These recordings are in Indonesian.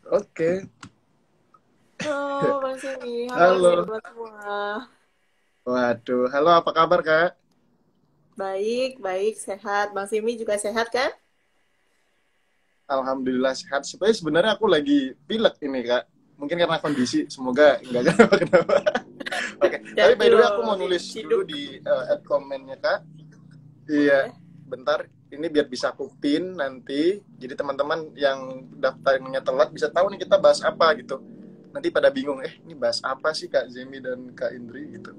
Oke. Halo Bang Simi, halo Halo. sobat semua. Waduh, halo apa kabar Kak? Baik, baik, sehat. Bang Simi juga sehat kan? Alhamdulillah sehat. Sebenarnya aku lagi pilek ini Kak. Mungkin karena kondisi, semoga enggak kenapa-kenapa. Oke, tapi Hati-hati by the way aku loh, mau nulis dulu diciduk. di add komennya Kak. Iya, Boleh. bentar. Ini biar bisa aku pin nanti. Jadi teman-teman yang daftarnya telat bisa tahu nih kita bahas apa gitu. Nanti pada bingung, ini bahas apa sih Kak Zemi dan Kak Indri gitu.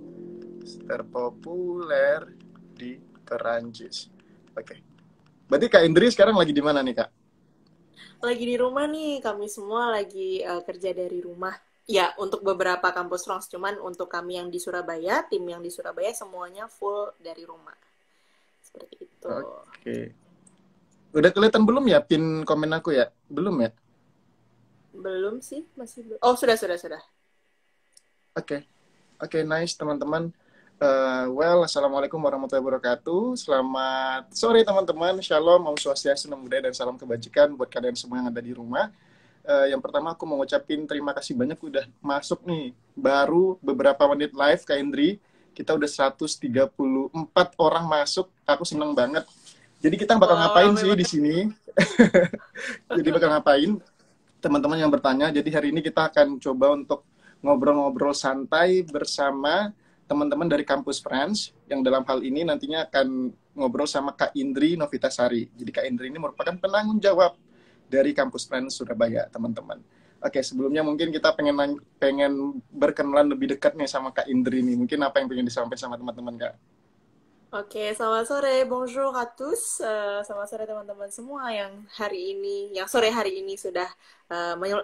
Terpopuler di Perancis. Oke. Berarti Kak Indri sekarang lagi di mana nih Kak? Lagi di rumah nih, kami semua lagi kerja dari rumah. Ya, untuk beberapa kampus Rons, cuman untuk kami yang di Surabaya, tim yang di Surabaya semuanya full dari rumah. Seperti itu. Oke. Udah kelihatan belum ya pin komen aku ya? Belum ya? Belum sih, masih belum. Oh, sudah, sudah, sudah. Oke. Oke, nice teman-teman. Assalamualaikum warahmatullahi wabarakatuh. Selamat sore teman-teman. Shalom, Om Swastiastu, Namo Buddhaya, dan salam kebajikan buat kalian semua yang ada di rumah. Yang pertama aku mau ngucapin terima kasih banyak udah masuk nih. Baru beberapa menit live Kak Indri. Kita udah 134 orang masuk. Aku seneng banget. Jadi kita bakal Wow, ngapain ramai sih di banget. sini? Jadi bakal ngapain? Teman-teman yang bertanya. Jadi hari ini kita akan coba untuk ngobrol-ngobrol santai bersama teman-teman dari Kampus Friends yang dalam hal ini nantinya akan ngobrol sama Kak Indri Novitasari. Jadi Kak Indri ini merupakan penanggung jawab dari Kampus Friends Surabaya, teman-teman. Oke, sebelumnya mungkin kita pengen berkenalan lebih dekat nih sama Kak Indri nih. Mungkin apa yang pengen disampaikan sama teman-teman, Kak? Oke, selamat sore, bonjour à tous. Selamat sore teman-teman semua yang sore hari ini sudah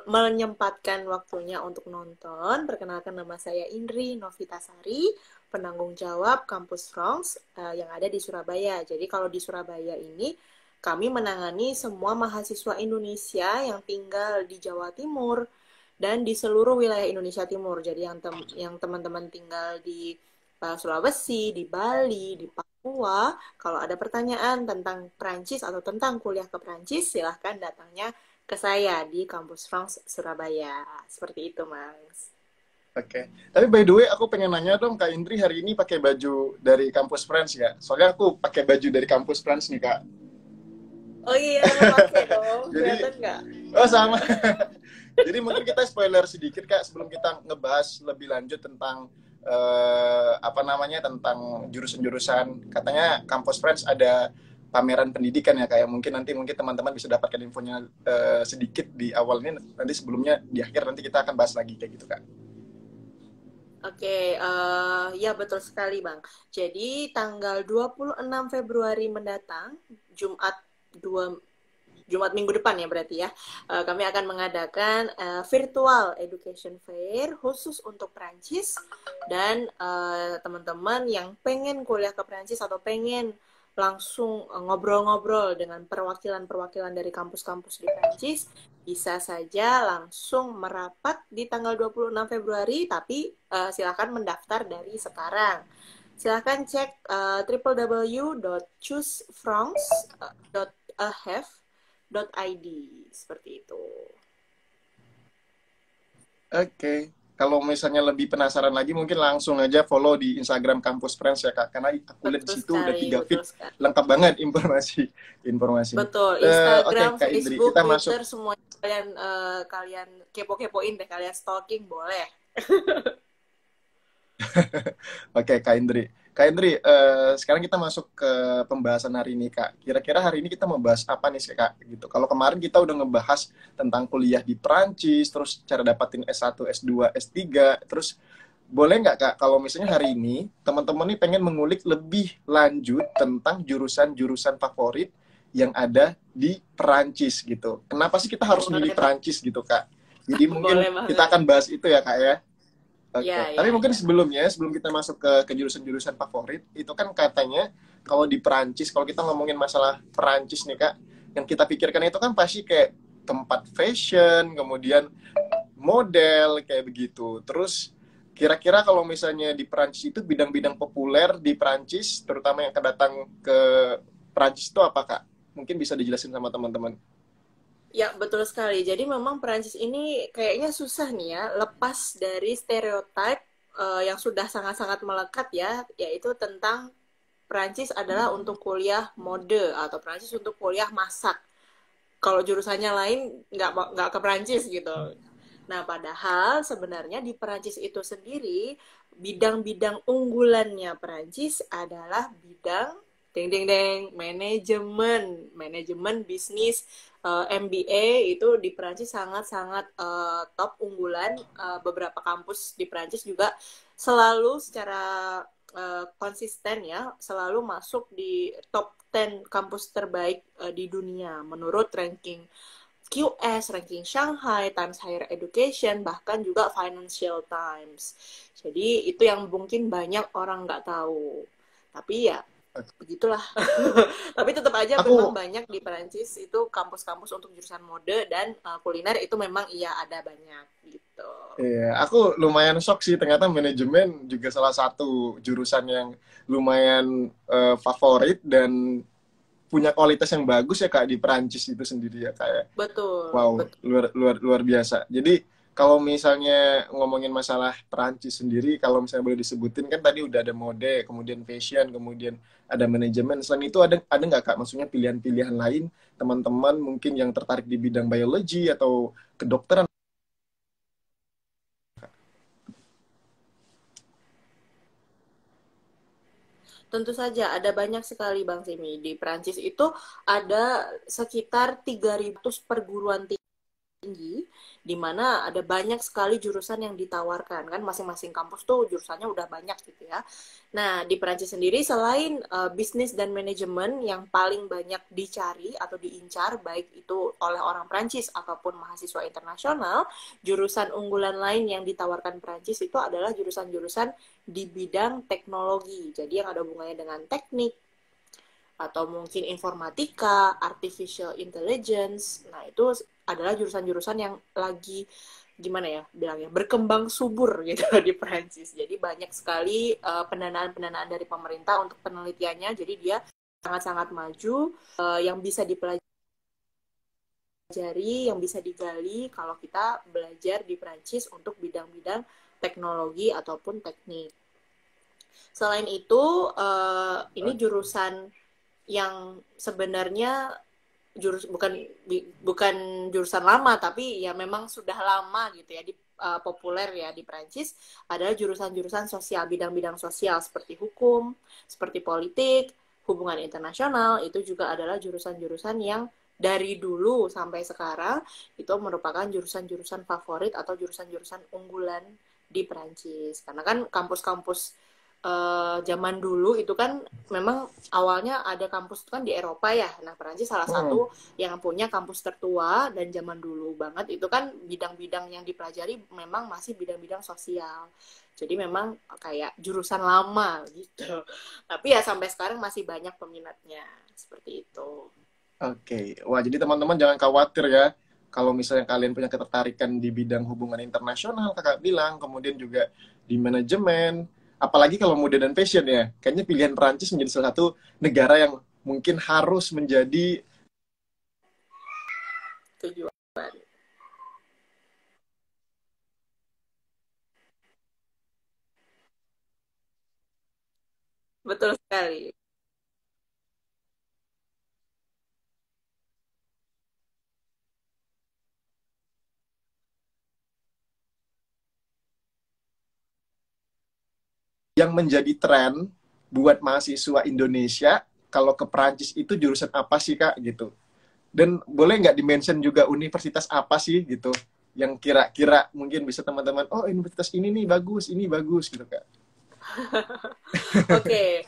menyempatkan waktunya untuk nonton. Perkenalkan nama saya Indri Novitasari, penanggung jawab Kampus France yang ada di Surabaya. Jadi kalau di Surabaya ini kami menangani semua mahasiswa Indonesia yang tinggal di Jawa Timur dan di seluruh wilayah Indonesia Timur. Jadi yang teman-teman tinggal di Sulawesi, di Bali, di Papua, kalau ada pertanyaan tentang Prancis atau tentang kuliah ke Prancis, silahkan datangnya ke saya di Kampus France Surabaya. Seperti itu, Mas. Oke. Tapi by the way, aku pengen nanya dong, Kak Indri hari ini pakai baju dari Kampus Friends ya? Soalnya aku pakai baju dari Kampus Friends nih, Kak. Oh iya, pakai dong. Jadi, Kelihatan nggak? oh sama. Jadi mungkin kita spoiler sedikit, Kak, sebelum kita ngebahas lebih lanjut tentang apa namanya, tentang jurusan-jurusan. Katanya Kampus Friends ada pameran pendidikan ya, kayak mungkin teman-teman bisa dapatkan infonya sedikit di awal ini, nanti sebelumnya di akhir nanti kita akan bahas lagi kayak gitu, Kak. Oke, ya betul sekali, Bang. Jadi tanggal 26 Februari mendatang, Jumat 2 Jumat minggu depan ya berarti ya. Kami akan mengadakan virtual education fair khusus untuk Prancis dan teman-teman yang pengen kuliah ke Prancis atau pengen langsung ngobrol-ngobrol dengan perwakilan-perwakilan dari kampus-kampus di Prancis bisa saja langsung merapat di tanggal 26 Februari tapi silakan mendaftar dari sekarang. Silakan cek www.choosefrance.have.id seperti itu. Oke, kalau misalnya lebih penasaran lagi, mungkin langsung aja follow di Instagram Kampus Friends ya Kak, karena aku lihat di Betul situ udah sekali, 3 feed betul sekali. lengkap banget informasinya. Betul, Oke, Instagram, Kak Indri, Facebook, kita masuk. Twitter, semuanya kalian kepo-kepoin deh, kalian stalking boleh. Oke, Kak Indri. Kak Indri, sekarang kita masuk ke pembahasan hari ini, Kak. Kira-kira hari ini kita membahas apa nih, Kak? Gitu. Kalau kemarin kita udah ngebahas tentang kuliah di Prancis, terus cara dapatin S1, S2, S3, terus boleh nggak, Kak, kalau misalnya hari ini teman-teman nih pengen mengulik lebih lanjut tentang jurusan-jurusan favorit yang ada di Perancis gitu. Kenapa sih kita harus milih Boleh, Perancis gitu, Kak? Jadi mungkin boleh kita banget. akan bahas itu ya, Kak ya. Ya, Oke, tapi ya, mungkin ya. sebelum kita masuk ke jurusan-jurusan favorit, itu kan katanya kalau di Perancis, kalau kita ngomongin masalah Perancis nih Kak, yang kita pikirkan itu kan pasti kayak tempat fashion, kemudian model, kayak begitu. Terus kira-kira kalau misalnya di Perancis itu bidang-bidang populer di Perancis, terutama yang akan datang ke Perancis itu apa Kak? Mungkin bisa dijelasin sama teman-teman. Ya, betul sekali. Jadi memang Perancis ini kayaknya susah nih ya, lepas dari stereotip yang sudah sangat-sangat melekat ya, yaitu tentang Perancis adalah untuk kuliah mode atau Perancis untuk kuliah masak. Kalau jurusannya lain nggak ke Perancis gitu. Nah, padahal sebenarnya di Perancis itu sendiri bidang-bidang unggulannya Perancis adalah bidang deng deng deng manajemen bisnis, MBA itu di Perancis sangat-sangat top unggulan. Beberapa kampus di Perancis juga selalu secara konsisten ya selalu masuk di top 10 kampus terbaik di dunia menurut ranking QS, ranking Shanghai, Times Higher Education, bahkan juga Financial Times. Jadi itu yang mungkin banyak orang nggak tahu. Tapi ya begitulah. Tapi tetap aja memang Aku banyak di Perancis itu kampus-kampus untuk jurusan mode dan kuliner itu memang iya ada banyak gitu. aku lumayan shock sih ternyata manajemen juga salah satu jurusan yang lumayan favorit dan punya kualitas yang bagus ya Kak di Perancis itu sendiri ya kayak Betul, wow, betul. luar luar luar biasa. Jadi kalau misalnya ngomongin masalah Perancis sendiri, kalau misalnya boleh disebutin kan tadi udah ada mode, kemudian fashion, kemudian ada manajemen. Selain itu ada nggak Kak? Maksudnya pilihan-pilihan lain teman-teman mungkin yang tertarik di bidang biologi atau kedokteran? Tentu saja ada banyak sekali Bang Simi. Di Perancis itu ada sekitar 300 perguruan tinggi, di mana ada banyak sekali jurusan yang ditawarkan kan masing-masing kampus tuh jurusannya udah banyak gitu ya. Nah di Perancis sendiri selain bisnis dan manajemen yang paling banyak dicari atau diincar baik itu oleh orang Perancis ataupun mahasiswa internasional, jurusan unggulan lain yang ditawarkan Perancis itu adalah jurusan-jurusan di bidang teknologi. Jadi yang ada hubungannya dengan teknik atau mungkin informatika, artificial intelligence. Nah, itu adalah jurusan-jurusan yang lagi gimana ya bilangnya berkembang subur gitu di Perancis. Jadi banyak sekali pendanaan-pendanaan dari pemerintah untuk penelitiannya. Jadi dia sangat-sangat maju yang bisa dipelajari, yang bisa digali kalau kita belajar di Perancis untuk bidang-bidang teknologi ataupun teknik. Selain itu, ini jurusan yang sebenarnya bukan bukan jurusan lama tapi ya memang sudah lama gitu ya di populer ya di Prancis adalah jurusan-jurusan sosial bidang-bidang sosial seperti hukum, seperti politik, hubungan internasional itu juga adalah jurusan-jurusan yang dari dulu sampai sekarang itu merupakan jurusan-jurusan favorit atau jurusan-jurusan unggulan di Prancis karena kan kampus-kampus zaman dulu itu kan memang awalnya ada kampus itu kan di Eropa ya. Nah, Perancis salah Hmm, satu yang punya kampus tertua dan zaman dulu banget itu kan bidang-bidang yang dipelajari memang masih bidang-bidang sosial. Jadi memang kayak jurusan lama gitu. Tapi ya sampai sekarang masih banyak peminatnya seperti itu. oke. Wah, jadi teman-teman jangan khawatir ya. Kalau misalnya kalian punya ketertarikan di bidang hubungan internasional, kakak bilang, kemudian juga di manajemen, apalagi kalau mode dan fashion ya, kayaknya pilihan Perancis menjadi salah satu negara yang mungkin harus menjadi Tujuan. Betul sekali. yang menjadi tren buat mahasiswa Indonesia kalau ke Perancis itu jurusan apa sih Kak gitu. Dan boleh nggak dimention juga universitas apa sih gitu yang kira-kira mungkin bisa teman-teman oh universitas ini bagus gitu Kak. Oke,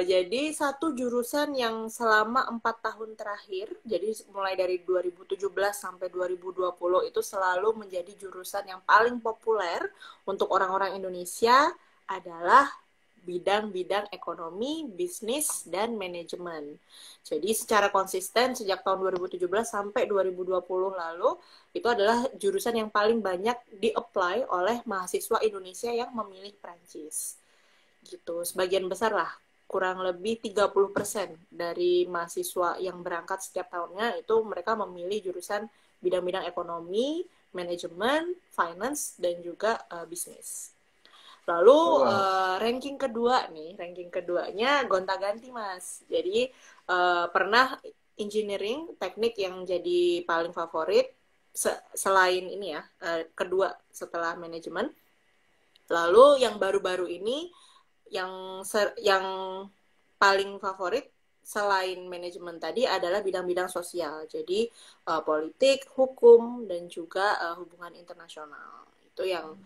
jadi satu jurusan yang selama 4 tahun terakhir, jadi mulai dari 2017 sampai 2020 itu selalu menjadi jurusan yang paling populer untuk orang-orang Indonesia adalah bidang-bidang ekonomi, bisnis, dan manajemen. Jadi secara konsisten sejak tahun 2017 sampai 2020 lalu, itu adalah jurusan yang paling banyak di-apply oleh mahasiswa Indonesia yang memilih Prancis gitu sebagian besar lah kurang lebih 30% dari mahasiswa yang berangkat setiap tahunnya itu mereka memilih jurusan bidang-bidang ekonomi, manajemen, finance, dan juga bisnis. Lalu ranking kedua nih, ranking keduanya gonta-ganti Mas. Jadi pernah engineering, teknik yang jadi paling favorit selain ini ya, kedua setelah manajemen. Lalu yang baru-baru ini yang paling favorit selain manajemen tadi adalah bidang-bidang sosial. Jadi politik, hukum, dan juga hubungan internasional. Itu yang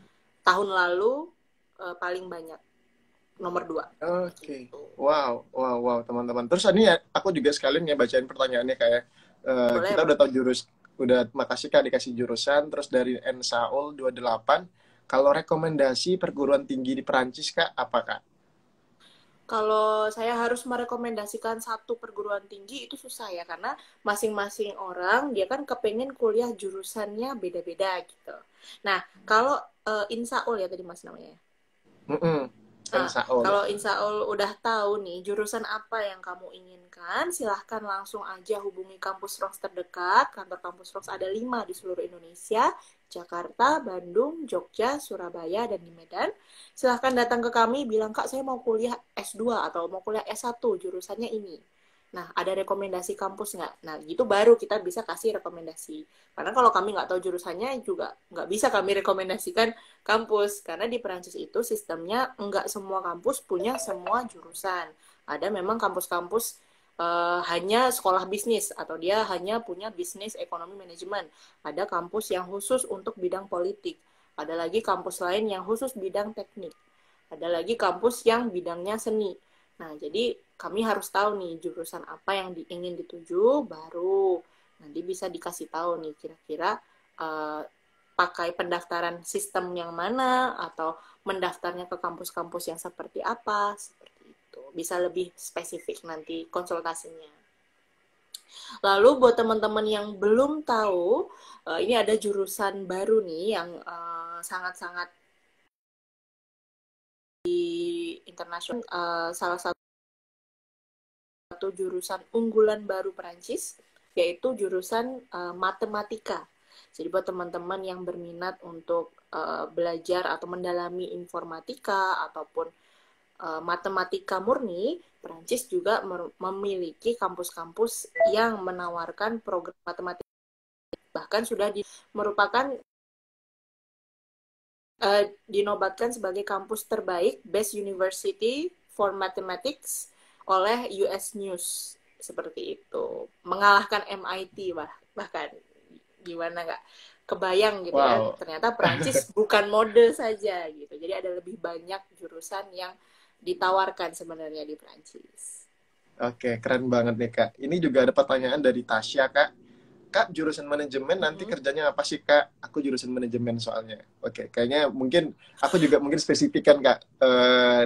tahun lalu paling banyak, nomor 2. Oke. Wow, teman-teman. Terus ini ya, aku juga sekalian ya bacain pertanyaannya kayak kita udah tahu makasih Kak dikasih jurusan, terus dari N Saul 28. Kalau rekomendasi perguruan tinggi di Perancis Kak, apa Kak? Kalau saya harus merekomendasikan satu perguruan tinggi itu susah ya, karena masing-masing orang dia kan kepengen kuliah jurusannya beda-beda gitu. Nah, kalau Insaul ya tadi Mas namanya. Nah, kalau Insaul udah tahu nih jurusan apa yang kamu inginkan, silahkan langsung aja hubungi kampus ROS terdekat. Kantor kampus ROS ada 5 di seluruh Indonesia, Jakarta, Bandung, Jogja, Surabaya, dan di Medan. Silahkan datang ke kami, bilang, Kak, saya mau kuliah S2 atau mau kuliah S1, jurusannya ini. Nah, ada rekomendasi kampus nggak? Nah, gitu baru kita bisa kasih rekomendasi. Karena kalau kami nggak tahu jurusannya juga nggak bisa kami rekomendasikan kampus. Karena di Perancis itu sistemnya nggak semua kampus punya semua jurusan. Ada memang kampus-kampus hanya sekolah bisnis atau dia hanya punya bisnis ekonomi manajemen. Ada kampus yang khusus untuk bidang politik. Ada lagi kampus lain yang khusus bidang teknik. Ada lagi kampus yang bidangnya seni. Nah, jadi kami harus tahu nih jurusan apa yang ingin dituju, baru nanti bisa dikasih tahu nih kira-kira pakai pendaftaran sistem yang mana atau mendaftarnya ke kampus-kampus yang seperti apa, seperti itu. Bisa lebih spesifik nanti konsultasinya. Lalu buat teman-teman yang belum tahu, ini ada jurusan baru nih yang sangat-sangat di internasional, salah satu jurusan unggulan baru Perancis, yaitu jurusan matematika. Jadi buat teman-teman yang berminat untuk belajar atau mendalami informatika ataupun matematika murni, Perancis juga memiliki kampus-kampus yang menawarkan program matematika. Bahkan sudah merupakan dinobatkan sebagai kampus terbaik Best University for Mathematics oleh US News, seperti itu, mengalahkan MIT bahkan. Gimana nggak kebayang gitu ya, ternyata Perancis bukan mode saja gitu, jadi ada lebih banyak jurusan yang ditawarkan sebenarnya di Perancis. Oke, keren banget nih Kak. Ini juga ada pertanyaan dari Tasya Kak. Kak, jurusan manajemen nanti kerjanya apa sih Kak? Aku jurusan manajemen soalnya. Oke, kayaknya mungkin aku juga spesifikkan Kak,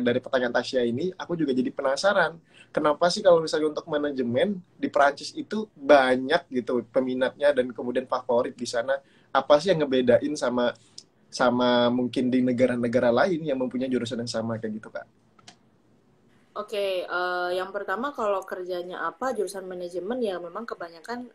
dari pertanyaan Tasya ini, aku juga jadi penasaran. Kenapa sih kalau misalnya untuk manajemen di Perancis itu banyak gitu peminatnya dan kemudian favorit di sana? Apa sih yang ngebedain sama mungkin di negara-negara lain yang mempunyai jurusan yang sama kayak gitu Kak? Oke, yang pertama kalau kerjanya apa, jurusan manajemen ya memang kebanyakan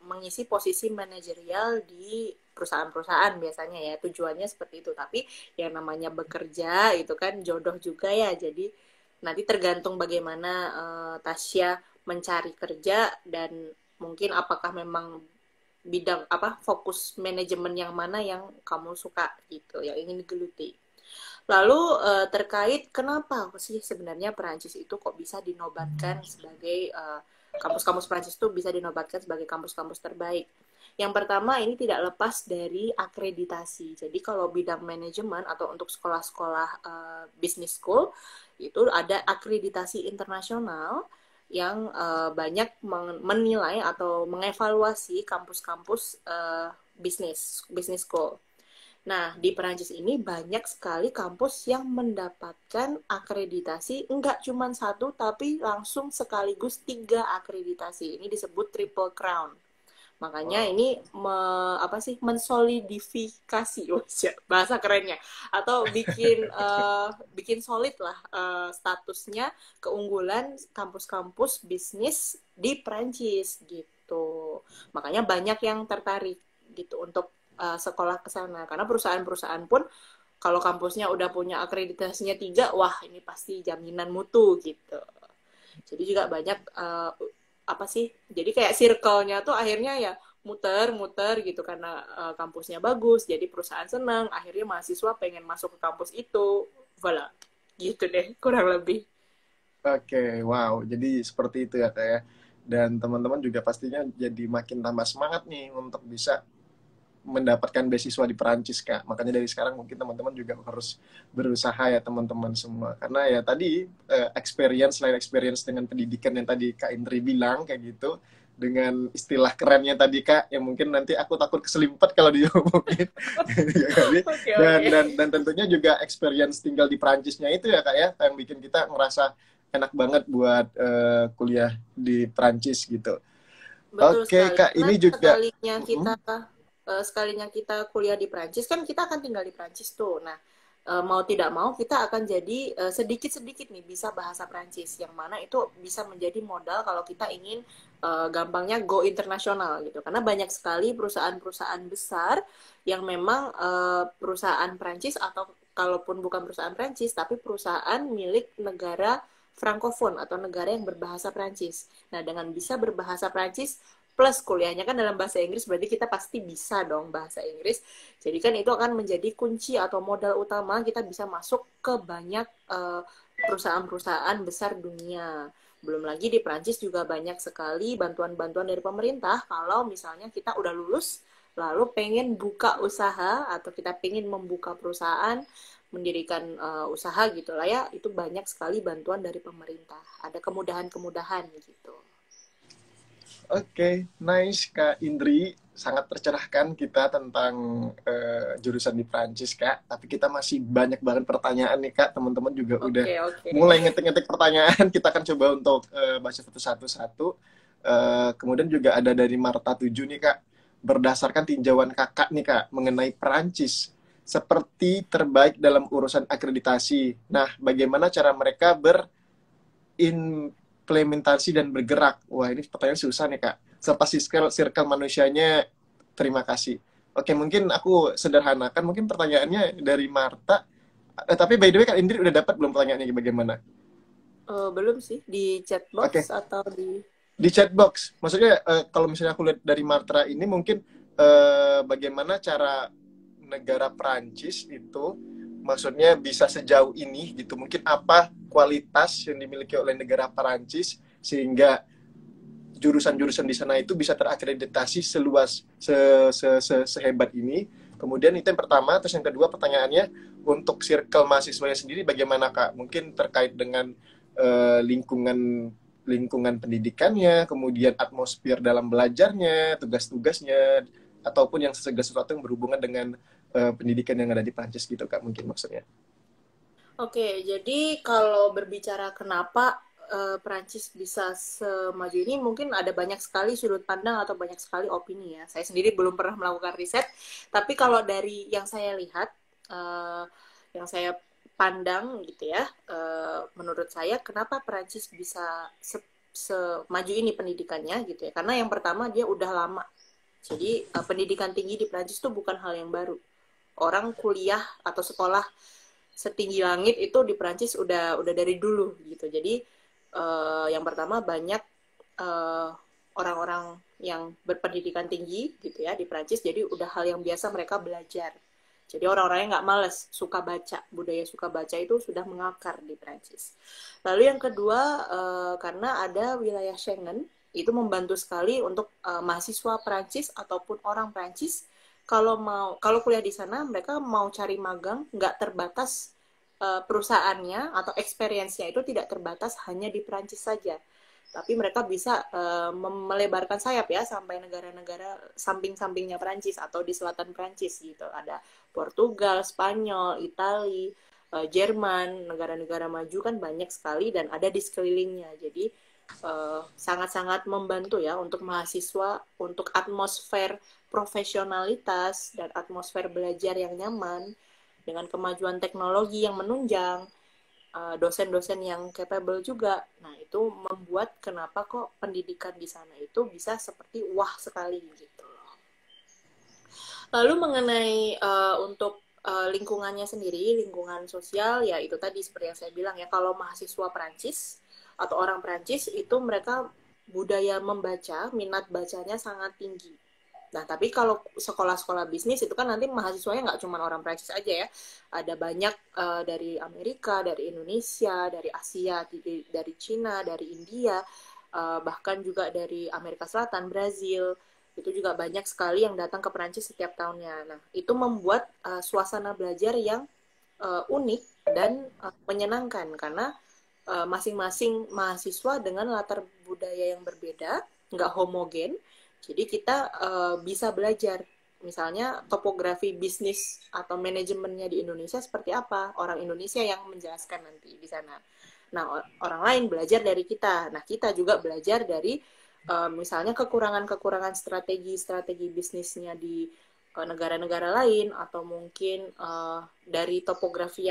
mengisi posisi manajerial di perusahaan-perusahaan biasanya ya, tujuannya seperti itu. Tapi yang namanya bekerja itu kan jodoh juga ya, jadi nanti tergantung bagaimana Tasya mencari kerja dan mungkin apakah memang bidang fokus manajemen yang mana yang kamu suka gitu, yang ingin digeluti. Lalu terkait kenapa sih sebenarnya Perancis itu kok bisa dinobatkan sebagai kampus-kampus Perancis itu bisa dinobatkan sebagai kampus-kampus terbaik. Yang pertama ini tidak lepas dari akreditasi. Jadi kalau bidang manajemen atau untuk sekolah-sekolah business school itu ada akreditasi internasional yang banyak menilai atau mengevaluasi kampus-kampus business school. Nah, di Perancis ini banyak sekali kampus yang mendapatkan akreditasi, enggak cuma satu, tapi langsung sekaligus 3 akreditasi. Ini disebut Triple Crown. Makanya Wow. ini mensolidifikasi bahasa kerennya, atau bikin solid lah statusnya keunggulan kampus-kampus bisnis di Prancis gitu. Makanya banyak yang tertarik gitu untuk sekolah ke sana, karena perusahaan-perusahaan pun kalau kampusnya udah punya akreditasinya 3, wah ini pasti jaminan mutu gitu. Jadi juga banyak jadi kayak circle-nya tuh akhirnya ya muter-muter gitu, karena kampusnya bagus, jadi perusahaan senang, akhirnya mahasiswa pengen masuk ke kampus itu. Voilà, gitu deh kurang lebih. Oke, wow. Jadi seperti itu ya Kak ya. Dan teman-teman juga pastinya jadi makin tambah semangat nih untuk bisa mendapatkan beasiswa di Perancis Kak. Makanya dari sekarang mungkin teman-teman juga harus berusaha ya teman-teman semua. Karena ya tadi selain experience dengan pendidikan yang tadi Kak Indri bilang kayak gitu, dengan istilah kerennya tadi Kak, yang mungkin nanti aku takut keselimpet kalau diomongin. Ya kali. Oke, dan, oke. dan dan tentunya juga experience tinggal di Perancisnya itu ya Kak ya, yang bikin kita ngerasa enak banget buat kuliah di Perancis gitu. Betul Oke sekali. Kak, Karena ini juga sekalinya kita kuliah di Prancis, kan kita akan tinggal di Prancis tuh. Nah, mau tidak mau kita akan jadi sedikit-sedikit nih bisa bahasa Prancis, yang mana itu bisa menjadi modal kalau kita ingin gampangnya go internasional gitu. Karena banyak sekali perusahaan-perusahaan besar yang memang perusahaan Prancis, atau kalaupun bukan perusahaan Prancis tapi perusahaan milik negara Frankofon atau negara yang berbahasa Prancis. Nah, dengan bisa berbahasa Prancis plus kuliahnya kan dalam bahasa Inggris, berarti kita pasti bisa dong bahasa Inggris. Jadi kan itu akan menjadi kunci atau modal utama kita bisa masuk ke banyak perusahaan-perusahaan besar dunia. Belum lagi di Prancis juga banyak sekali bantuan-bantuan dari pemerintah kalau misalnya kita udah lulus lalu pengen buka usaha atau kita pengen membuka perusahaan, mendirikan usaha gitu lah ya, itu banyak sekali bantuan dari pemerintah. Ada kemudahan-kemudahan gitu. Oke, nice Kak Indri. Sangat tercerahkan kita tentang jurusan di Prancis Kak. Tapi kita masih banyak banget pertanyaan nih Kak. Teman-teman juga udah Oke, oke. mulai ngetik-ngetik pertanyaan. Kita akan coba untuk baca satu-satu. Kemudian juga ada dari Marta 7 nih Kak. Berdasarkan tinjauan kakak nih Kak mengenai Prancis, seperti terbaik dalam urusan akreditasi. Nah, bagaimana cara mereka implementasi dan bergerak? Wah, ini pertanyaan susah nih, Kak. Serta circle manusianya, terima kasih. Oke, mungkin aku sederhanakan. Mungkin pertanyaannya dari Marta. Tapi by the way, Kak Indri udah dapat belum pertanyaannya bagaimana? Belum sih, di chatbox Oke, atau di... di chatbox. Maksudnya, kalau misalnya aku lihat dari Marta ini, mungkin bagaimana cara negara Perancis itu, maksudnya bisa sejauh ini gitu. Mungkin apa kualitas yang dimiliki oleh negara Perancis sehingga jurusan-jurusan di sana itu bisa terakreditasi seluas sehebat ini. Kemudian itu yang pertama. Terus yang kedua pertanyaannya, untuk circle mahasiswanya sendiri bagaimana Kak? Mungkin terkait dengan lingkungan lingkungan pendidikannya, kemudian atmosfer dalam belajarnya, tugas-tugasnya, ataupun yang segala sesuatu yang berhubungan dengan pendidikan yang ada di Prancis gitu Kak, mungkin maksudnya. Oke, jadi kalau berbicara kenapa Perancis bisa semaju ini, mungkin ada banyak sekali sudut pandang atau banyak sekali opini ya. Saya sendiri belum pernah melakukan riset, tapi kalau dari yang saya lihat, eh, yang saya pandang gitu ya, menurut saya kenapa Perancis bisa semaju ini pendidikannya gitu ya. Karena yang pertama dia udah lama. Jadi pendidikan tinggi di Perancis itu bukan hal yang baru. Orang kuliah atau sekolah setinggi langit itu di Perancis udah dari dulu gitu. Jadi yang pertama banyak uh, orang-orang yang berpendidikan tinggi gitu ya di Perancis. Jadi udah hal yang biasa mereka belajar. Jadi orang-orangnya nggak males, suka baca. Budaya suka baca itu sudah mengakar di Perancis. Lalu yang kedua, karena ada wilayah Schengen, itu membantu sekali untuk mahasiswa Perancis ataupun orang Perancis kalau kuliah di sana, mereka mau cari magang nggak terbatas perusahaannya atau experience-nya itu tidak terbatas hanya di Perancis saja, tapi mereka bisa melebarkan sayap ya sampai negara-negara samping-sampingnya Perancis atau di selatan Perancis gitu. Ada Portugal, Spanyol, Italia, Jerman, negara-negara maju kan banyak sekali dan ada di sekelilingnya. Jadi sangat-sangat membantu ya untuk mahasiswa, untuk atmosfer profesionalitas dan atmosfer belajar yang nyaman dengan kemajuan teknologi yang menunjang, dosen-dosen yang capable juga. Nah, itu membuat kenapa kok pendidikan di sana itu bisa seperti wah sekali gitu loh. Lalu mengenai untuk lingkungannya sendiri, lingkungan sosial, ya itu tadi seperti yang saya bilang ya, kalau mahasiswa Perancis atau orang Perancis itu mereka budaya membaca, minat bacanya sangat tinggi. Nah, tapi kalau sekolah-sekolah bisnis itu kan nanti mahasiswanya nggak cuma orang Prancis aja ya. Ada banyak dari Amerika, dari Indonesia, dari Asia, dari Cina, dari India, bahkan juga dari Amerika Selatan, Brazil. Itu juga banyak sekali yang datang ke Prancis setiap tahunnya. Nah, itu membuat suasana belajar yang unik dan menyenangkan karena masing-masing mahasiswa dengan latar budaya yang berbeda, nggak homogen. Jadi kita bisa belajar, misalnya topografi bisnis atau manajemennya di Indonesia seperti apa, orang Indonesia yang menjelaskan nanti di sana. Nah, orang lain belajar dari kita. Nah, kita juga belajar dari misalnya kekurangan-kekurangan strategi bisnisnya di negara-negara lain, atau mungkin dari topografi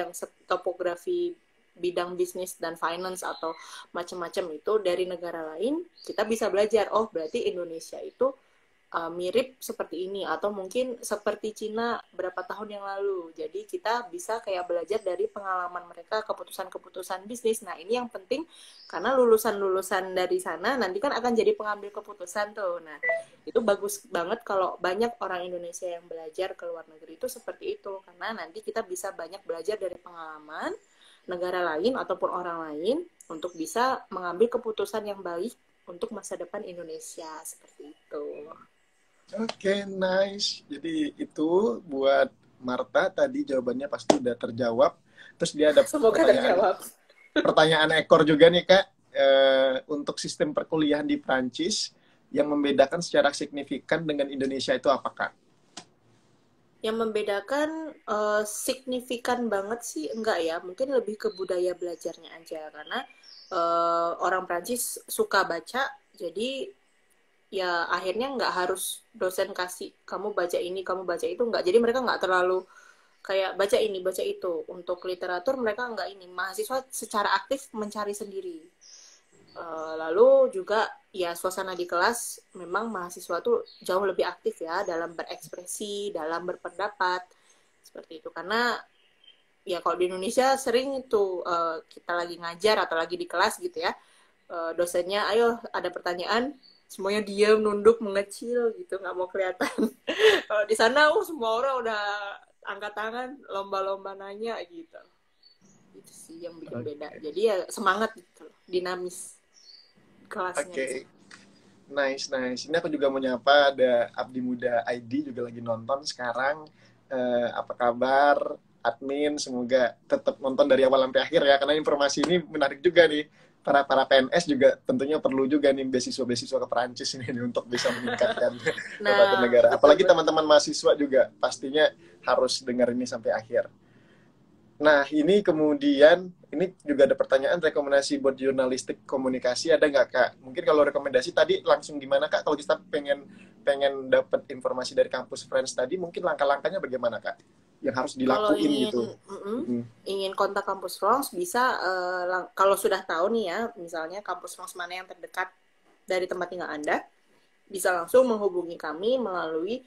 bidang bisnis dan finance atau macam-macam itu dari negara lain, kita bisa belajar, oh berarti Indonesia itu mirip seperti ini, atau mungkin seperti Cina berapa tahun yang lalu. Jadi kita bisa kayak belajar dari pengalaman mereka, keputusan-keputusan bisnis. Nah, ini yang penting karena lulusan-lulusan dari sana nanti kan akan jadi pengambil keputusan tuh. Nah, itu bagus banget kalau banyak orang Indonesia yang belajar ke luar negeri itu seperti itu, karena nanti kita bisa banyak belajar dari pengalaman negara lain ataupun orang lain untuk bisa mengambil keputusan yang baik untuk masa depan Indonesia, seperti itu. Oke, nice. Jadi itu buat Marta tadi jawabannya pasti udah terjawab. Terus dia ada Semoga terjawab. Pertanyaan ekor juga nih Kak, untuk sistem perkuliahan di Prancis yang membedakan secara signifikan dengan Indonesia itu apa Kak? Yang membedakan signifikan banget sih enggak ya, mungkin lebih ke budaya belajarnya aja, karena orang Prancis suka baca, jadi ya akhirnya nggak harus dosen kasih kamu baca ini, kamu baca itu, nggak. Jadi mereka nggak terlalu kayak baca ini, baca itu. Untuk literatur mereka nggak ini. Mahasiswa secara aktif mencari sendiri. Lalu juga ya suasana di kelas memang mahasiswa tuh jauh lebih aktif ya dalam berekspresi, dalam berpendapat. Seperti itu. Karena ya kalau di Indonesia sering itu kita lagi ngajar atau lagi di kelas gitu ya. Dosennya, ayo ada pertanyaan, semuanya diam, nunduk, mengecil gitu, nggak mau kelihatan. Kalau di sana, semua orang udah angkat tangan, lomba-lomba nanya gitu. Itu sih yang bikin beda. Jadi ya semangat gitu, dinamis kelasnya. Oke, nice. Ini aku juga mau nyapa, ada Abdi Muda ID juga lagi nonton sekarang. Apa kabar, admin? Semoga tetap nonton dari awal sampai akhir ya, karena informasi ini menarik juga nih. Para PNS juga tentunya perlu juga nih beasiswa ke Perancis ini untuk bisa meningkatkan pendapatan negara. Apalagi teman-teman mahasiswa juga pastinya harus dengar ini sampai akhir. Nah, ini kemudian, ini juga ada pertanyaan rekomendasi buat jurnalistik komunikasi, ada nggak Kak? Mungkin kalau rekomendasi tadi langsung gimana Kak? Kalau kita pengen dapat informasi dari Kampus Friends tadi, mungkin langkah-langkahnya bagaimana Kak? Yang harus dilakuin gitu. Ingin kontak Kampus France, bisa kalau sudah tahu nih ya, misalnya Kampus France mana yang terdekat dari tempat tinggal Anda, bisa langsung menghubungi kami melalui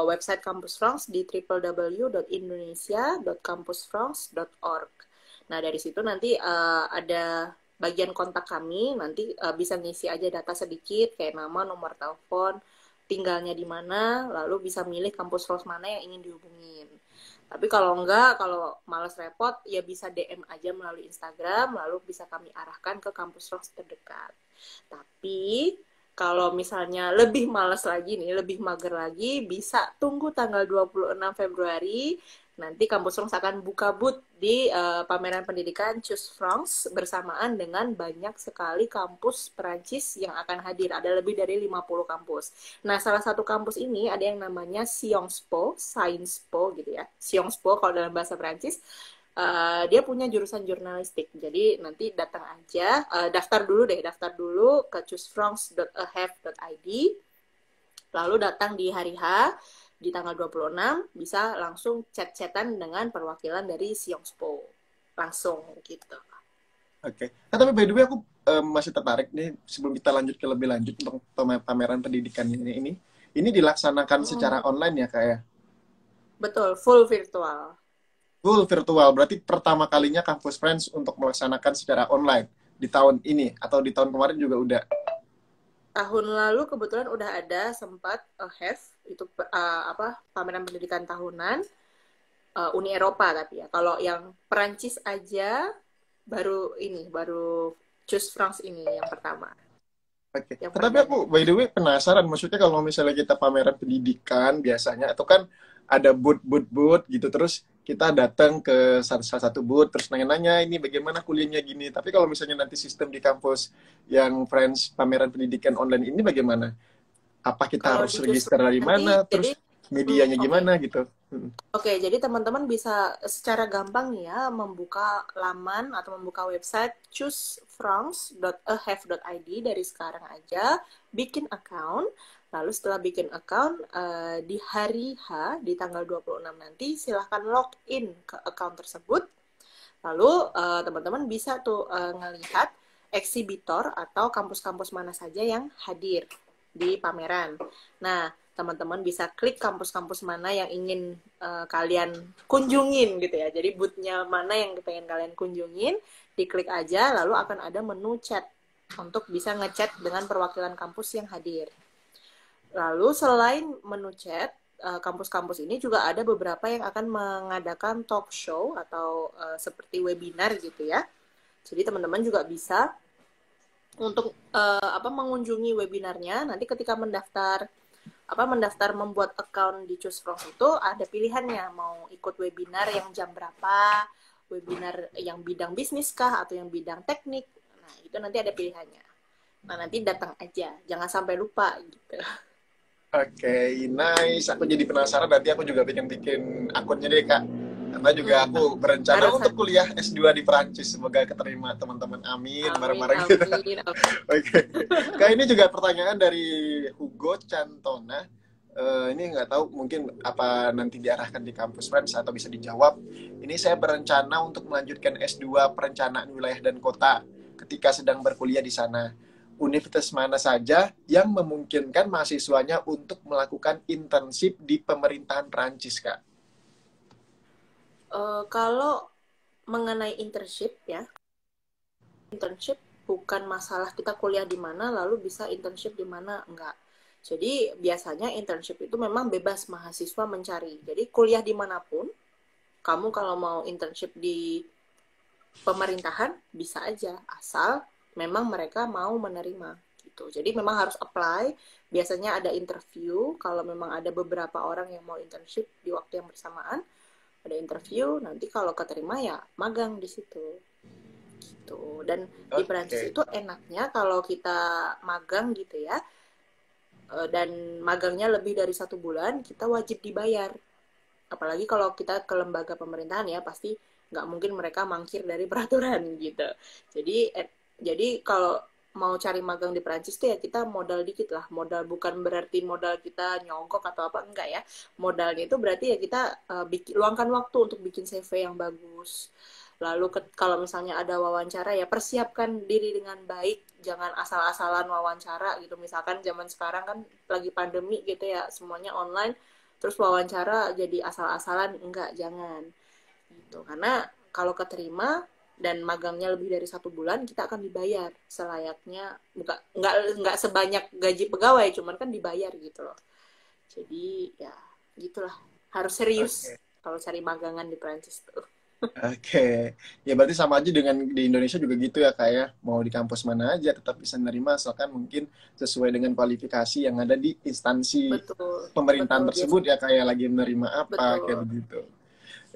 website Kampus France di www.indonesia.kampusfrance.org. Nah, dari situ nanti ada bagian kontak kami, nanti bisa ngisi aja data sedikit, kayak nama, nomor telepon, tinggalnya di mana, lalu bisa milih Kampus France mana yang ingin dihubungin. Tapi kalau enggak, kalau males repot, ya bisa DM aja melalui Instagram, lalu bisa kami arahkan ke Kampus France terdekat. Tapi kalau misalnya lebih males lagi nih, lebih mager lagi, bisa tunggu tanggal 26 Februari. Nanti Kampus France akan buka booth di pameran pendidikan Choose France bersamaan dengan banyak sekali kampus Perancis yang akan hadir. Ada lebih dari 50 kampus. Nah, salah satu kampus ini ada yang namanya Sciences Po gitu ya. Sciences Po kalau dalam bahasa Perancis. Dia punya jurusan jurnalistik. Jadi nanti datang aja, daftar dulu ke choosefrance.ahef.id. Lalu datang di hari H, di tanggal 26, bisa langsung chat-chatan dengan perwakilan dari Siongspo. Langsung gitu. Oke. Nah, tapi by the way aku masih tertarik nih sebelum kita lanjut ke lebih lanjut untuk pameran pendidikan ini. Ini dilaksanakan secara online ya kayak? Betul, full virtual. Full virtual. Berarti pertama kalinya Kampus Friends untuk melaksanakan secara online di tahun ini atau di tahun kemarin juga udah? Tahun lalu kebetulan udah ada sempat have itu pameran pendidikan tahunan Uni Eropa tapi ya. Kalau yang Perancis aja baru Choose France ini yang pertama. Oke. Tapi aku by the way penasaran, maksudnya kalau misalnya kita pameran pendidikan biasanya itu kan ada booth gitu, terus kita datang ke salah satu booth terus nanya-nanya ini bagaimana kuliahnya gini. Tapi kalau misalnya nanti sistem di kampus yang Friends pameran pendidikan online ini bagaimana? Apa kita harus register dari mana? Terus medianya gimana gitu? Oke, jadi teman-teman bisa secara gampang ya membuka laman atau membuka website choosefrance.ahef.id dari sekarang aja, bikin account, lalu setelah bikin account, di hari H, di tanggal 26 nanti, silahkan login ke account tersebut, lalu teman-teman bisa tuh ngelihat eksibitor atau kampus-kampus mana saja yang hadir di pameran. Nah, teman-teman bisa klik kampus-kampus mana yang ingin kalian kunjungin gitu ya. Jadi booth-nya mana yang pengen kalian kunjungin, diklik aja, lalu akan ada menu chat untuk bisa ngechat dengan perwakilan kampus yang hadir. Lalu selain menu chat, kampus-kampus ini juga ada beberapa yang akan mengadakan talk show atau seperti webinar gitu ya. Jadi teman-teman juga bisa untuk mengunjungi webinarnya. Nanti ketika mendaftar membuat account di Choose France itu ada pilihannya, mau ikut webinar yang jam berapa, webinar yang bidang bisnis kah atau yang bidang teknik. Nah, itu nanti ada pilihannya. Nah, nanti datang aja, jangan sampai lupa gitu. Oke, nice. Aku jadi penasaran, nanti aku juga bikin akunnya deh, Kak. Karena juga aku berencana untuk kuliah S2 di Perancis. Semoga keterima teman-teman. Amin. Bareng-bareng kita. Oke. Kak, ini juga pertanyaan dari Hugo Cantona. Ini nggak tahu mungkin apa nanti diarahkan di kampus Friends atau bisa dijawab. Ini saya berencana untuk melanjutkan S2 perencanaan wilayah dan kota ketika sedang berkuliah di sana. Universitas mana saja yang memungkinkan mahasiswanya untuk melakukan internship di pemerintahan Perancis, Kak? Kalau mengenai internship ya, internship bukan masalah kita kuliah di mana lalu bisa internship di mana, enggak. Jadi biasanya internship itu memang bebas mahasiswa mencari. Jadi kuliah dimanapun, kamu kalau mau internship di pemerintahan bisa aja, asal memang mereka mau menerima gitu. Jadi memang harus apply. Biasanya ada interview. Kalau memang ada beberapa orang yang mau internship di waktu yang bersamaan, ada interview. Nanti kalau keterima ya magang di situ. Gitu. Dan di Perancis itu enaknya kalau kita magang gitu ya. Dan magangnya lebih dari 1 bulan, kita wajib dibayar. Apalagi kalau kita ke lembaga pemerintahan ya, pasti nggak mungkin mereka mangkir dari peraturan gitu. Jadi kalau mau cari magang di Perancis tuh ya kita modal dikit lah. Modal bukan berarti modal kita nyogok atau apa, enggak ya. Modalnya itu berarti ya kita luangkan waktu untuk bikin CV yang bagus. Lalu kalau misalnya ada wawancara ya persiapkan diri dengan baik. Jangan asal-asalan wawancara gitu. Misalkan zaman sekarang kan lagi pandemi gitu ya, semuanya online. Terus wawancara jadi asal-asalan, enggak, jangan. Gitu. Karena kalau keterima dan magangnya lebih dari 1 bulan, kita akan dibayar selayaknya, nggak sebanyak gaji pegawai, cuman kan dibayar gitu loh. Jadi ya gitulah, harus serius kalau cari magangan di Prancis tuh. Oke. Ya berarti sama aja dengan di Indonesia juga gitu ya, kayak mau di kampus mana aja tetap bisa nerima asalkan mungkin sesuai dengan kualifikasi yang ada di instansi pemerintahan tersebut ya, kayak lagi menerima apa kayak begitu.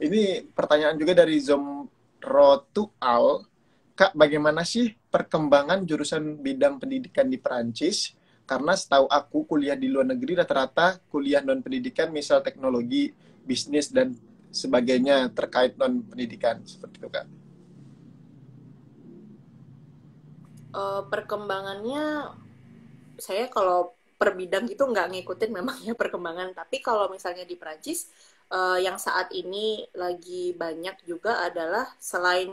Ini pertanyaan juga dari Zomrotual. Kak, bagaimana sih perkembangan jurusan bidang pendidikan di Perancis? Karena setahu aku kuliah di luar negeri rata-rata kuliah non pendidikan misal teknologi, bisnis dan sebagainya terkait non-pendidikan, seperti itu Kak. Perkembangannya, saya kalau per bidang gitu nggak ngikutin memang ya perkembangan. Tapi kalau misalnya di Prancis, yang saat ini lagi banyak juga adalah selain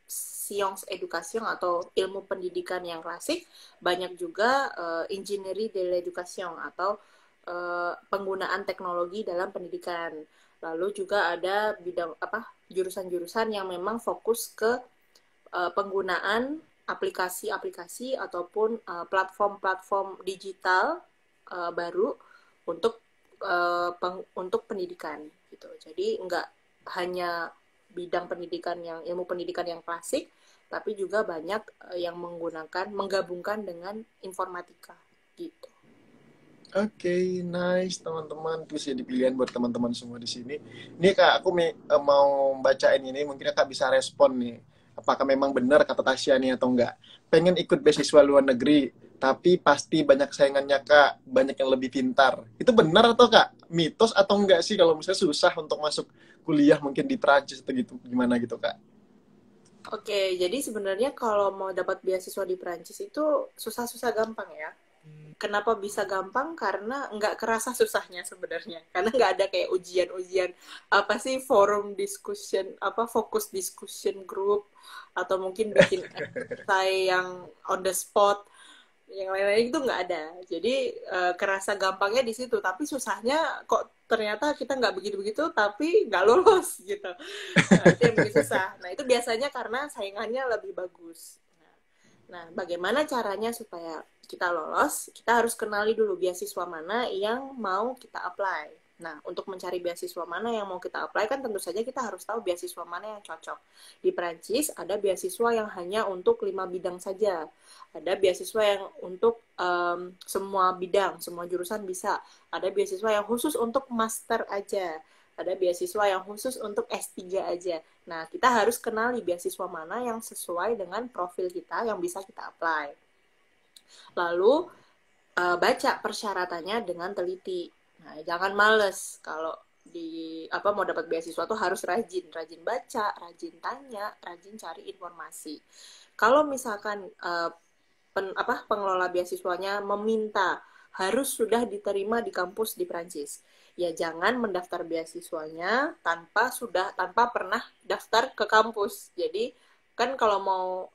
science education atau ilmu pendidikan yang klasik, banyak juga ingenieri de l'education atau penggunaan teknologi dalam pendidikan. Lalu juga ada bidang apa jurusan-jurusan yang memang fokus ke penggunaan aplikasi-aplikasi ataupun platform-platform digital baru untuk untuk pendidikan gitu. Jadi nggak hanya bidang pendidikan yang ilmu pendidikan yang klasik, tapi juga banyak yang menggabungkan dengan informatika gitu. Oke, nice teman-teman. Terus jadi pilihan buat teman-teman semua di sini. Nih Kak, aku mau bacain ini. Mungkin Kak bisa respon nih. Apakah memang benar kata Tasya nih atau enggak? Pengen ikut beasiswa luar negeri, tapi pasti banyak saingannya Kak. Banyak yang lebih pintar. Itu benar atau Kak? Mitos atau enggak sih kalau misalnya susah untuk masuk kuliah mungkin di Prancis atau gitu? Gimana gitu Kak? Oke, jadi sebenarnya kalau mau dapat beasiswa di Prancis itu susah-susah gampang ya. Kenapa bisa gampang? Karena nggak kerasa susahnya sebenarnya. Karena nggak ada kayak ujian-ujian apa sih forum discussion, apa fokus discussion group atau mungkin bikin essay yang on the spot, yang lain-lain itu nggak ada. Jadi kerasa gampangnya di situ, tapi susahnya kok ternyata kita nggak begitu-begitu, tapi nggak lolos gitu. Itu yang bikin susah. Nah itu biasanya karena saingannya lebih bagus. Nah, bagaimana caranya supaya kita lolos? Kita harus kenali dulu beasiswa mana yang mau kita apply. Nah, untuk mencari beasiswa mana yang mau kita apply kan tentu saja kita harus tahu beasiswa mana yang cocok. Di Prancis ada beasiswa yang hanya untuk 5 bidang saja. Ada beasiswa yang untuk semua bidang, semua jurusan bisa. Ada beasiswa yang khusus untuk master aja. Ada beasiswa yang khusus untuk S3 aja. Nah, kita harus kenali beasiswa mana yang sesuai dengan profil kita yang bisa kita apply. Lalu, baca persyaratannya dengan teliti. Nah, jangan males kalau mau dapat beasiswa tuh harus rajin baca, rajin tanya, rajin cari informasi. Kalau misalkan pengelola beasiswanya meminta harus sudah diterima di kampus di Prancis, ya jangan mendaftar beasiswanya tanpa pernah daftar ke kampus. Jadi kan kalau mau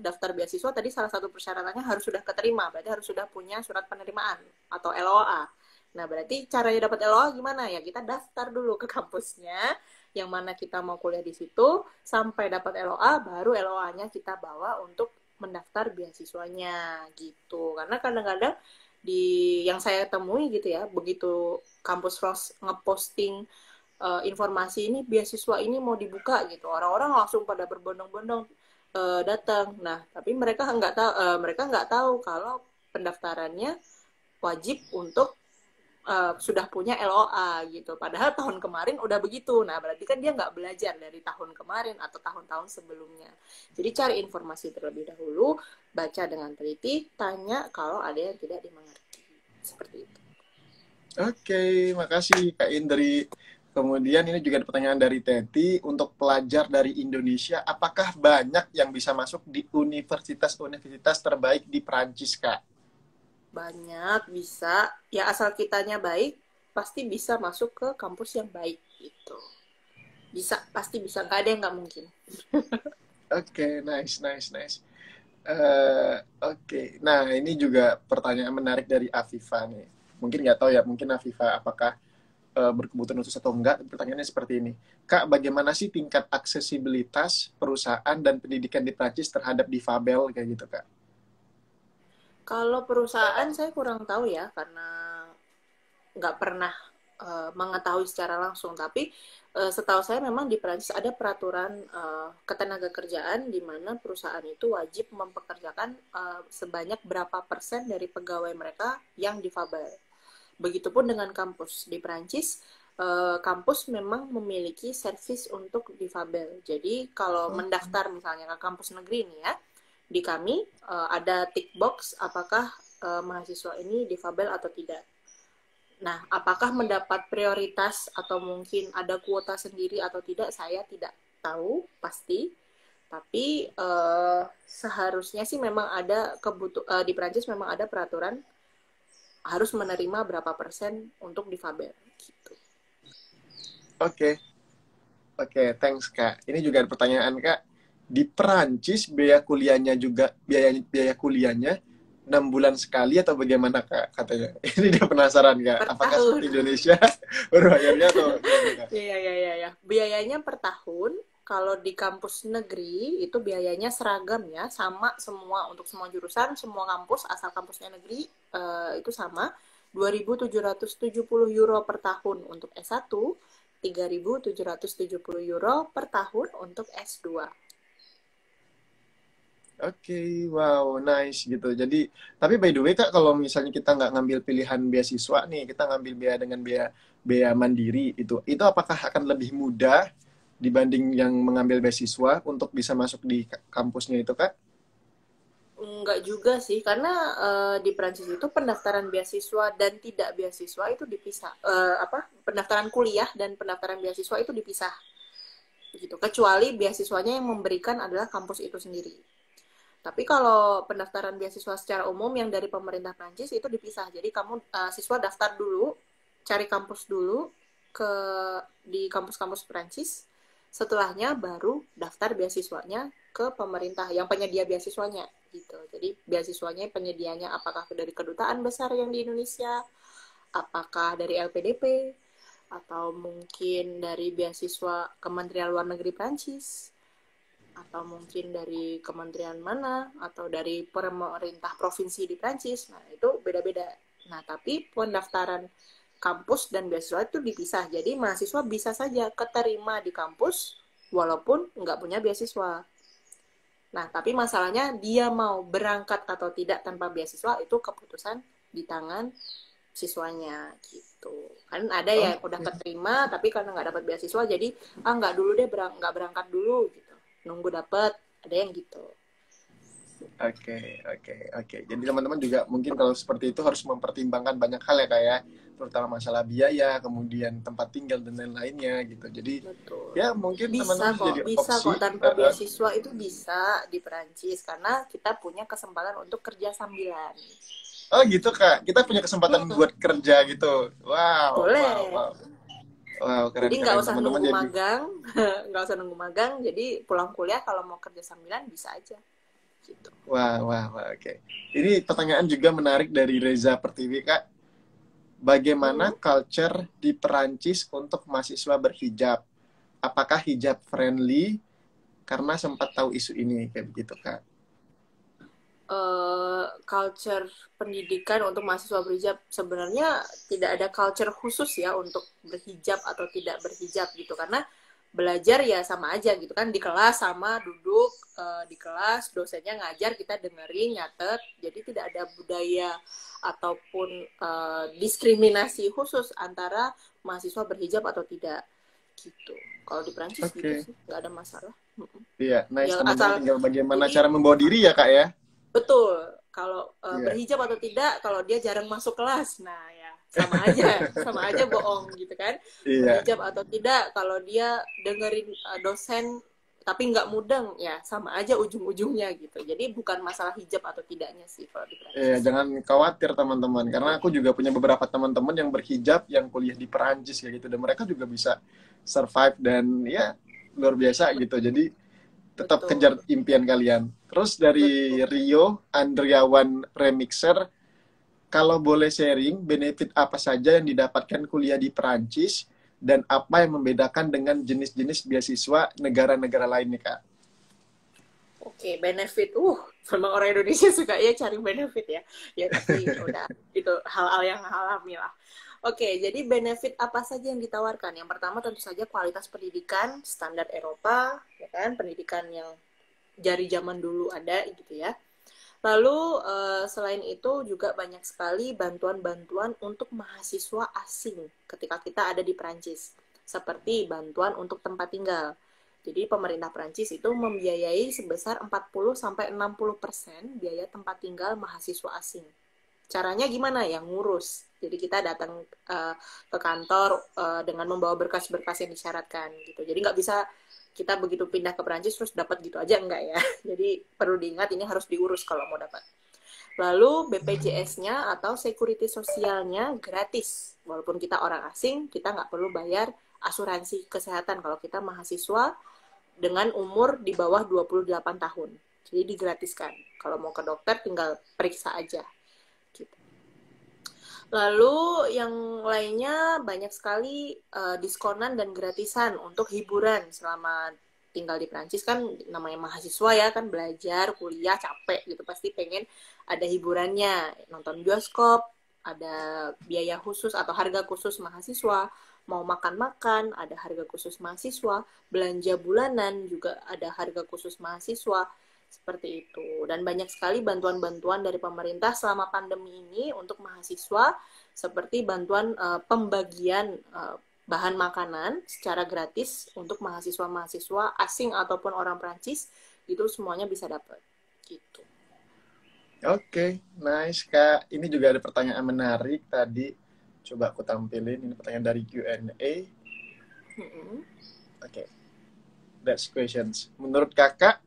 daftar beasiswa tadi salah satu persyaratannya harus sudah keterima, berarti harus sudah punya surat penerimaan atau LOA. Nah, berarti caranya dapat LOA gimana ya? Kita daftar dulu ke kampusnya yang mana kita mau kuliah di situ, sampai dapat LOA baru LOA-nya kita bawa untuk mendaftar beasiswanya gitu. Karena kadang-kadang yang saya temui gitu ya, begitu kampus ROS ngeposting informasi ini beasiswa ini mau dibuka gitu, orang-orang langsung pada berbondong-bondong datang. Nah, tapi mereka nggak tahu kalau pendaftarannya wajib untuk sudah punya LOA gitu. Padahal tahun kemarin udah begitu. Nah, berarti kan dia nggak belajar dari tahun kemarin atau tahun-tahun sebelumnya. Jadi cari informasi terlebih dahulu, baca dengan teliti, tanya kalau ada yang tidak dimengerti. Seperti itu. Oke, makasih Kak Indri. Kemudian ini juga ada pertanyaan dari Teti, untuk pelajar dari Indonesia, apakah banyak yang bisa masuk di universitas-universitas terbaik di Prancis, Kak? Banyak bisa, ya asal kitanya baik, pasti bisa masuk ke kampus yang baik gitu. Bisa, pasti bisa, nggak ada yang nggak mungkin. Oke, nice. Oke. Nah, ini juga pertanyaan menarik dari Afifa nih. Mungkin nggak tahu ya, mungkin Afifa apakah berkebutuhan khusus atau enggak. Pertanyaannya seperti ini. Kak, bagaimana sih tingkat aksesibilitas perusahaan dan pendidikan di Prancis terhadap difabel kayak gitu, Kak? Kalau perusahaan saya kurang tahu ya, karena nggak pernah mengetahui secara langsung. Tapi setahu saya memang di Prancis ada peraturan ketenagakerjaan di mana perusahaan itu wajib mempekerjakan sebanyak berapa persen dari pegawai mereka yang difabel. Begitupun dengan kampus di Prancis. Kampus memang memiliki servis untuk difabel. Jadi kalau mendaftar misalnya ke kampus negeri nih ya, di kami ada tick box apakah mahasiswa ini difabel atau tidak. Nah, apakah mendapat prioritas atau mungkin ada kuota sendiri atau tidak, saya tidak tahu pasti. Tapi seharusnya sih memang ada di Prancis memang ada peraturan harus menerima berapa persen untuk difabel gitu. Oke, oke, thanks Kak. Ini juga ada pertanyaan Kak. Di Perancis biaya kuliahnya juga biaya kuliahnya 6 bulan sekali atau bagaimana Kak katanya? Ini dia penasaran Kak. Per Apakah tahun. seperti Indonesia berbayarnya atau gimana Kak? Iya. Biayanya per tahun. Kalau di kampus negeri itu biayanya seragam ya, sama semua untuk semua jurusan, semua kampus asal kampusnya negeri itu sama. 2.770 euro per tahun untuk S1, 3.770 euro per tahun untuk S2. Oke, wow, nice gitu. Jadi, tapi by the way Kak, kalau misalnya kita nggak ngambil pilihan beasiswa nih, kita ngambil biaya dengan biaya biaya mandiri itu apakah akan lebih mudah dibanding yang mengambil beasiswa untuk bisa masuk di kampusnya itu Kak? Enggak juga sih, karena di Prancis itu pendaftaran beasiswa dan tidak beasiswa itu dipisah. Pendaftaran kuliah dan pendaftaran beasiswa itu dipisah. Gitu. Kecuali beasiswanya yang memberikan adalah kampus itu sendiri. Tapi kalau pendaftaran beasiswa secara umum yang dari pemerintah Prancis itu dipisah. Jadi kamu siswa daftar dulu, cari kampus dulu di kampus-kampus Prancis. Setelahnya baru daftar beasiswanya ke pemerintah yang penyedia beasiswanya gitu. Jadi beasiswanya penyedianya apakah dari kedutaan besar yang di Indonesia, apakah dari LPDP, atau mungkin dari beasiswa Kementerian Luar Negeri Prancis, atau mungkin dari kementerian mana, atau dari pemerintah provinsi di Prancis. Nah, itu beda-beda. Nah, tapi pendaftaran kampus dan beasiswa itu dipisah. Jadi mahasiswa bisa saja keterima di kampus walaupun nggak punya beasiswa. Nah, tapi masalahnya dia mau berangkat atau tidak tanpa beasiswa itu keputusan di tangan siswanya gitu. Kan ada ya udah keterima tapi karena nggak dapat beasiswa jadi nggak dulu deh nggak berangkat dulu gitu. Nunggu dapat, ada yang gitu. Oke. Jadi teman-teman juga mungkin kalau seperti itu harus mempertimbangkan banyak hal ya Kak ya, terutama masalah biaya, kemudian tempat tinggal dan lain-lainnya gitu. Jadi Betul. ya mungkin Bisa teman-teman jadi bisa opsi. kok tanpa beasiswa itu bisa di Perancis karena kita punya kesempatan untuk kerja sambilan. Oh gitu Kak, kita punya kesempatan buat kerja gitu. Boleh. Wow, Jadi nggak keren usah teman-teman nunggu jadi. magang, nggak usah nunggu magang. Jadi pulang kuliah kalau mau kerja sambilan bisa aja. Gitu. Oke. Ini pertanyaan juga menarik dari Reza Pertiwi Kak. Bagaimana culture di Perancis untuk mahasiswa berhijab? Apakah hijab friendly? Karena sempat tahu isu ini kayak begitu Kak. Culture pendidikan untuk mahasiswa berhijab sebenarnya tidak ada culture khusus ya untuk berhijab atau tidak berhijab gitu karena belajar ya sama aja gitu kan di kelas sama duduk di kelas dosennya ngajar kita dengerin nyatet jadi tidak ada budaya ataupun diskriminasi khusus antara mahasiswa berhijab atau tidak gitu kalau di Prancis gitu sih nggak ada masalah. Iya, nice Yang teman-teman tinggal bagaimana jadi, cara membawa diri ya Kak ya. betul, kalau berhijab atau tidak, kalau dia jarang masuk kelas, nah ya sama aja bohong gitu kan. Iya. Berhijab atau tidak, kalau dia dengerin dosen tapi nggak mudeng, ya sama aja ujung-ujungnya gitu. Jadi bukan masalah hijab atau tidaknya sih kalau di Perancis. Iya, jangan khawatir teman-teman, karena aku juga punya beberapa teman-teman yang berhijab yang kuliah di Perancis ya gitu, dan mereka juga bisa survive dan ya luar biasa gitu. Jadi tetap kejar impian kalian. Terus dari Rio Andriawan Remixer, kalau boleh sharing benefit apa saja yang didapatkan kuliah di Perancis dan apa yang membedakan dengan jenis-jenis beasiswa negara-negara lain nih Kak? Oke, benefit. Memang orang Indonesia suka ya cari benefit ya. Ya tapi udah itu hal-hal yang alami lah. Oke, jadi benefit apa saja yang ditawarkan? Yang pertama tentu saja kualitas pendidikan standar Eropa, ya kan? Pendidikan yang dari zaman dulu ada gitu ya. Lalu selain itu juga banyak sekali bantuan-bantuan untuk mahasiswa asing ketika kita ada di Prancis. Seperti bantuan untuk tempat tinggal. Jadi pemerintah Prancis itu membiayai sebesar 40-60% biaya tempat tinggal mahasiswa asing. Caranya gimana ya? Ngurus. Jadi kita datang ke kantor dengan membawa berkas-berkas yang disyaratkan gitu. Jadi nggak bisa kita begitu pindah ke Perancis terus dapat gitu aja, enggak ya. Jadi perlu diingat ini harus diurus kalau mau dapat. Lalu BPJS-nya atau Security Sosialnya gratis. Walaupun kita orang asing, kita nggak perlu bayar asuransi kesehatan kalau kita mahasiswa dengan umur di bawah 28 tahun. Jadi digratiskan. Kalau mau ke dokter tinggal periksa aja. Gitu. Lalu yang lainnya banyak sekali diskonan dan gratisan untuk hiburan selama tinggal di Prancis. Kan namanya mahasiswa ya, kan belajar, kuliah, capek gitu, pasti pengen ada hiburannya, nonton bioskop, ada biaya khusus atau harga khusus mahasiswa, mau makan-makan, ada harga khusus mahasiswa, belanja bulanan juga ada harga khusus mahasiswa, seperti itu. Dan banyak sekali bantuan-bantuan dari pemerintah selama pandemi ini untuk mahasiswa, seperti bantuan pembagian bahan makanan secara gratis untuk mahasiswa-mahasiswa asing ataupun orang Prancis, itu semuanya bisa dapat gitu. Oke, nice Kak. Ini juga ada pertanyaan menarik tadi. Coba aku tampilin. Ini pertanyaan dari Q&A. Oke. That's questions. Menurut Kakak,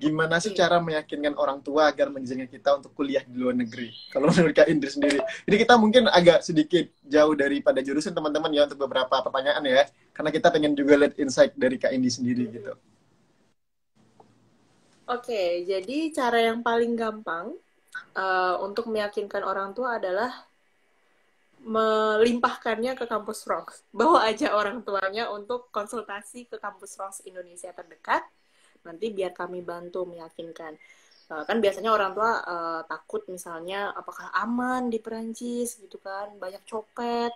gimana sih cara meyakinkan orang tua agar mengizinkan kita untuk kuliah di luar negeri? Kalau menurut Kak Indri sendiri. Jadi kita mungkin agak sedikit jauh daripada jurusan teman-teman ya untuk beberapa pertanyaan ya. Karena kita pengen juga lihat insight dari Kak Indri sendiri gitu. Oke, jadi cara yang paling gampang untuk meyakinkan orang tua adalah melimpahkannya ke kampus France. Bawa aja orang tuanya untuk konsultasi ke kampus France Indonesia terdekat. Nanti biar kami bantu meyakinkan. Kan biasanya orang tua takut misalnya apakah aman di Perancis gitu kan, banyak copet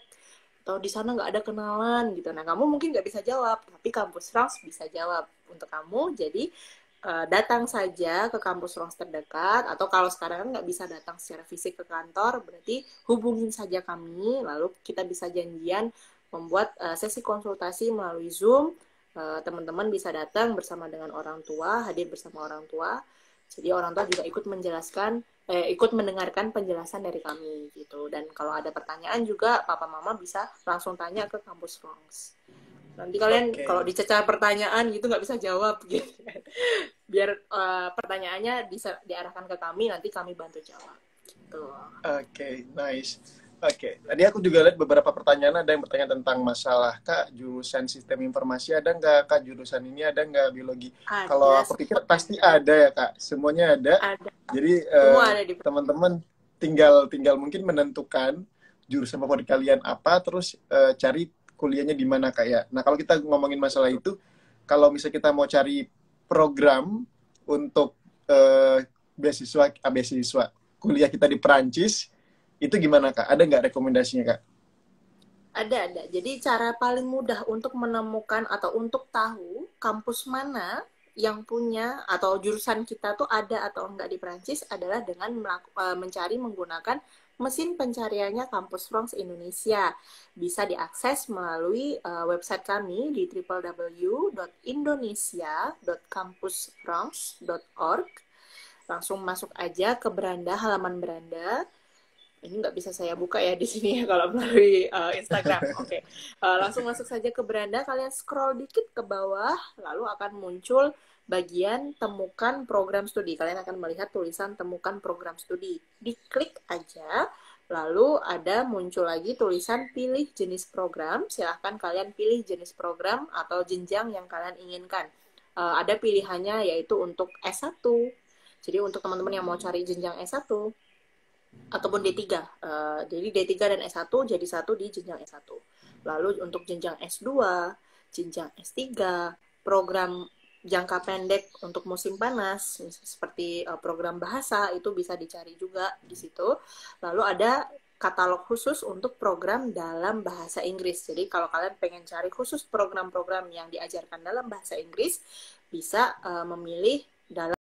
atau di sana nggak ada kenalan gitu. Nah, kamu mungkin nggak bisa jawab, tapi kampus France bisa jawab untuk kamu. Jadi datang saja ke kampus France terdekat, atau kalau sekarang kan nggak bisa datang secara fisik ke kantor, berarti hubungin saja kami, lalu kita bisa janjian membuat sesi konsultasi melalui Zoom. Teman-teman bisa datang bersama dengan orang tua, hadir bersama orang tua. Jadi orang tua juga ikut menjelaskan, ikut mendengarkan penjelasan dari kami gitu. Dan kalau ada pertanyaan juga papa mama bisa langsung tanya ke kampus France. Nanti kalian kalau dicecar pertanyaan gitu nggak bisa jawab gitu. Biar pertanyaannya diarahkan ke kami, nanti kami bantu jawab. Gitu. Oke, nice. Oke, tadi aku juga lihat beberapa pertanyaan, ada yang bertanya tentang masalah Kak, jurusan sistem informasi ada nggak, Kak, jurusan ini ada nggak, biologi? Kalau aku pikir pasti ada ya Kak, semuanya ada. Jadi teman-teman tinggal mungkin menentukan jurusan favorit kalian apa, terus cari kuliahnya di mana Kak ya. Nah kalau kita ngomongin masalah itu, kalau misalnya kita mau cari program untuk beasiswa kuliah kita di Perancis, itu gimana Kak? Ada nggak rekomendasinya Kak? Ada. Jadi cara paling mudah untuk menemukan atau untuk tahu kampus mana yang punya atau jurusan kita tuh ada atau enggak di Perancis adalah dengan mencari menggunakan mesin pencariannya Kampus France Indonesia. Bisa diakses melalui website kami di www.indonesia.campusfrance.org. Langsung masuk aja ke beranda, halaman beranda. Ini nggak bisa saya buka ya di sini ya kalau melalui Instagram. Oke. Langsung masuk saja ke beranda, kalian scroll dikit ke bawah, lalu akan muncul bagian temukan program studi. Kalian akan melihat tulisan temukan program studi. Diklik aja, lalu ada muncul lagi tulisan pilih jenis program. Silahkan kalian pilih jenis program atau jenjang yang kalian inginkan. Ada pilihannya yaitu untuk S1. Jadi untuk teman-teman yang mau cari jenjang S1 ataupun D3. Jadi D3 dan S1 jadi satu di jenjang S1. Lalu untuk jenjang S2, jenjang S3, program jangka pendek untuk musim panas seperti program bahasa itu bisa dicari juga di situ. Lalu ada katalog khusus untuk program dalam bahasa Inggris. Jadi kalau kalian pengen cari khusus program-program yang diajarkan dalam bahasa Inggris, bisa memilih dalam